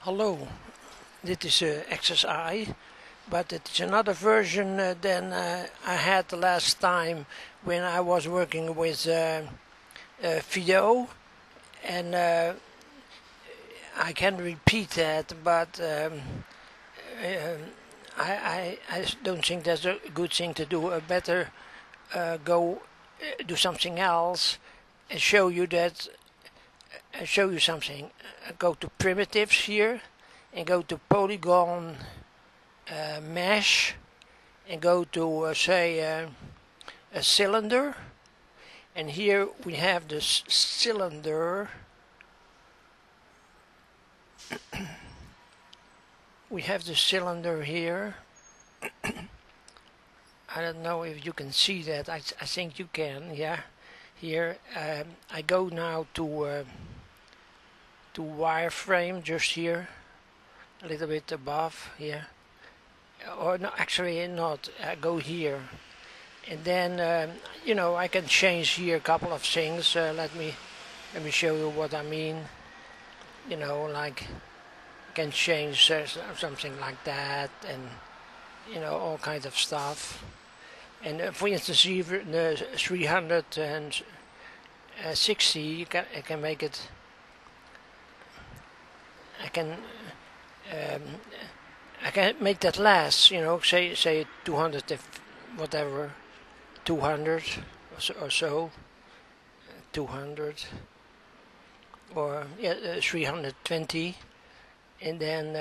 Hallo, dit is XSI, but it's another version than I had the last time when I was working with Fido, and I can repeat that, but I don't think that's a good thing to do. I better go do something else and show you that. Show you something. Go to primitives here and go to polygon mesh and go to say a cylinder, and here we have this cylinder. We have the cylinder here. I don't know if you can see that. I think you can. Yeah. Here I go now to wireframe, just here, a little bit above here, or no, actually not. I go here, and then you know, I can change here a couple of things. Let me show you what I mean. You know, like I can change something like that, and you know, all kinds of stuff. And for instance, even the 360, I can make it. I can make that last, you know, say 200, if whatever, 200 or so, 200, or yeah, 320, and then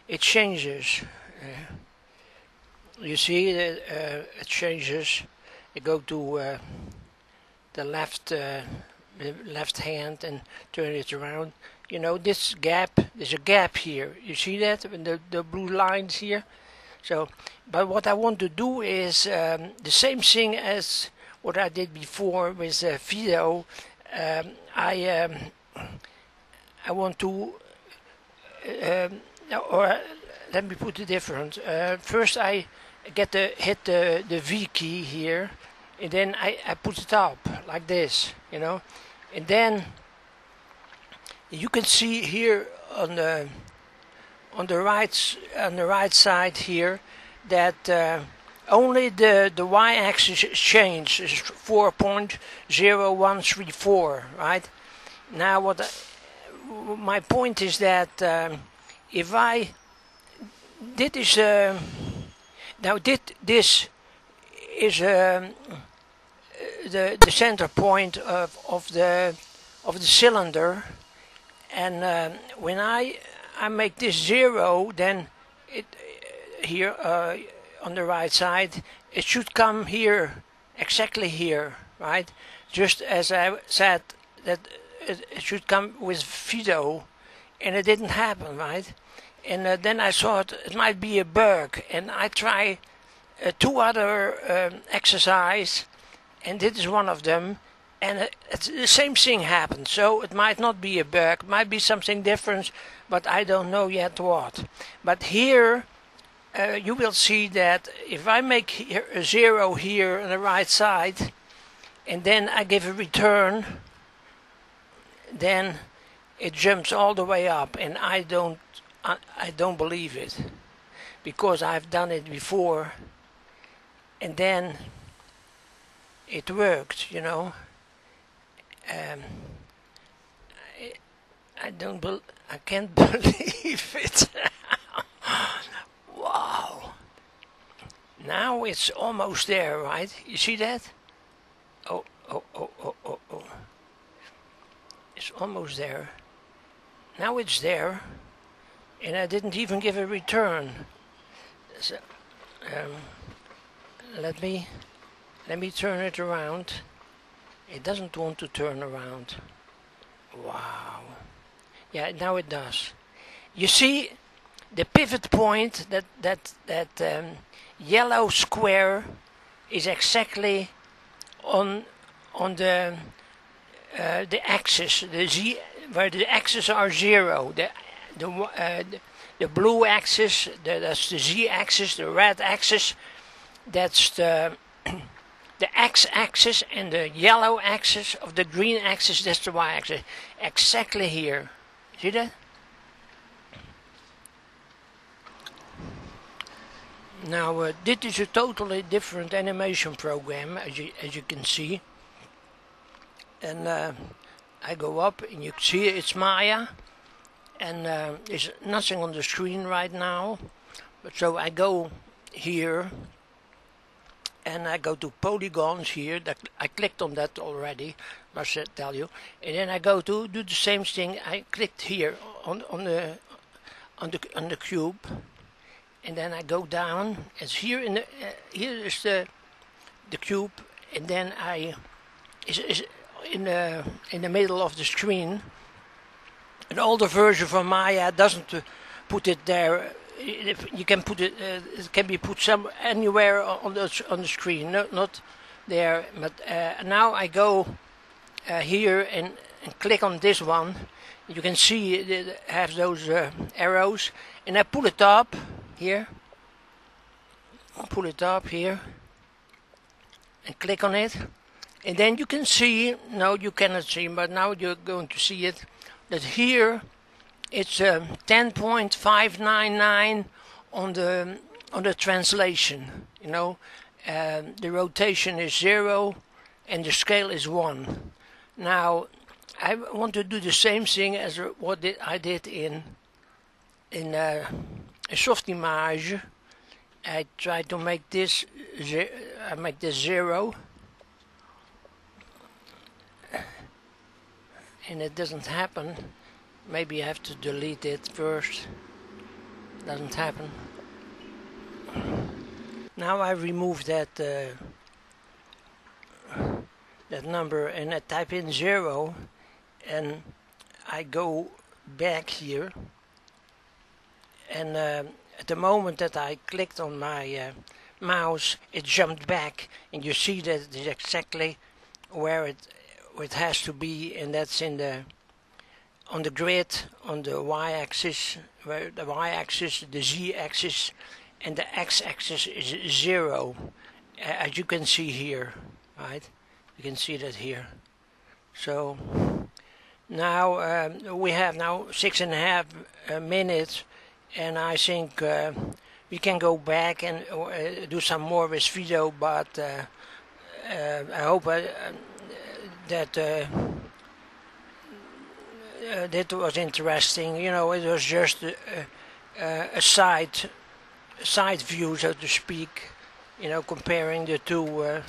it changes. You see that it changes. You go to the left hand and turn it around. You know, this gap, there's a gap here. You see that in the blue lines here? So, but what I want to do is the same thing as what I did before with Fido. I want to, or let me put it different. First I hit the V key here, and then I put it up like this, you know, and then you can see here on the right side here that only the y-axis change is 4.0134, right? Now my point is that if I this is the center point of the cylinder, and when I make this 0, then it here on the right side, it should come here, exactly here, right? Just as I said that it should come with Fido, and it didn't happen, right? And then I thought it might be a bug, and I try 2 other exercises, and this is one of them, and it's the same thing happened. So it might not be a bug, it might be something different, but I don't know yet what. But here you will see that if I make here a 0 here on the right side, and then I give a return, then it jumps all the way up, and I don't believe it, because I've done it before, and then it worked, you know. I can't believe it. Wow. Now it's almost there, right? You see that? Oh. It's almost there. Now it's there, and I didn't even give a return. So, let me turn it around. It doesn't want to turn around. Wow. Yeah, now it does. You see the pivot point, that yellow square is exactly on the axis, the z, where the axes are 0. The blue axis, that's the z-axis. The red axis, that's the x-axis, and the yellow axis of the green axis, that's the y-axis. Exactly here. See that? Now this is a totally different animation program, as you can see, and I go up and you see it's Maya, and there's nothing on the screen right now, but so I go here and I go to polygons here. That I clicked on that already, must tell you, and then I go to do the same thing. I clicked here on the cube, and then I go down. It's here in the here is the cube, and then I is in the middle of the screen. An older version from Maya doesn't put it there. If you can put it, it can be put some anywhere on the screen, not there. But now I go here and click on this one. You can see it has those arrows, and I pull it up here. Pull it up here and click on it, and then you can see. No, you cannot see, but now you're going to see it. That here it's 10.599 on the translation. You know, the rotation is 0 and the scale is 1. Now I want to do the same thing as what I did in Softimage. I try to make this 0, and it doesn't happen. Maybe I have to delete it first. Doesn't happen. Now I remove that number and I type in 0, and I go back here, and at the moment that I clicked on my mouse, it jumped back, and you see that it is exactly where it has to be, and that's in on the grid, on the y-axis, where the y-axis, the z-axis, and the x-axis is 0, as you can see here, right? You can see that here. So now we have now 6.5 minutes, and I think we can go back and do some more with video, but I hope that that was interesting. You know, it was just a side view, so to speak. You know, comparing the two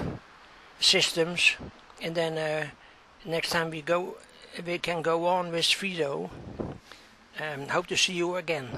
systems, and then next time we can go on with video. Hope to see you again.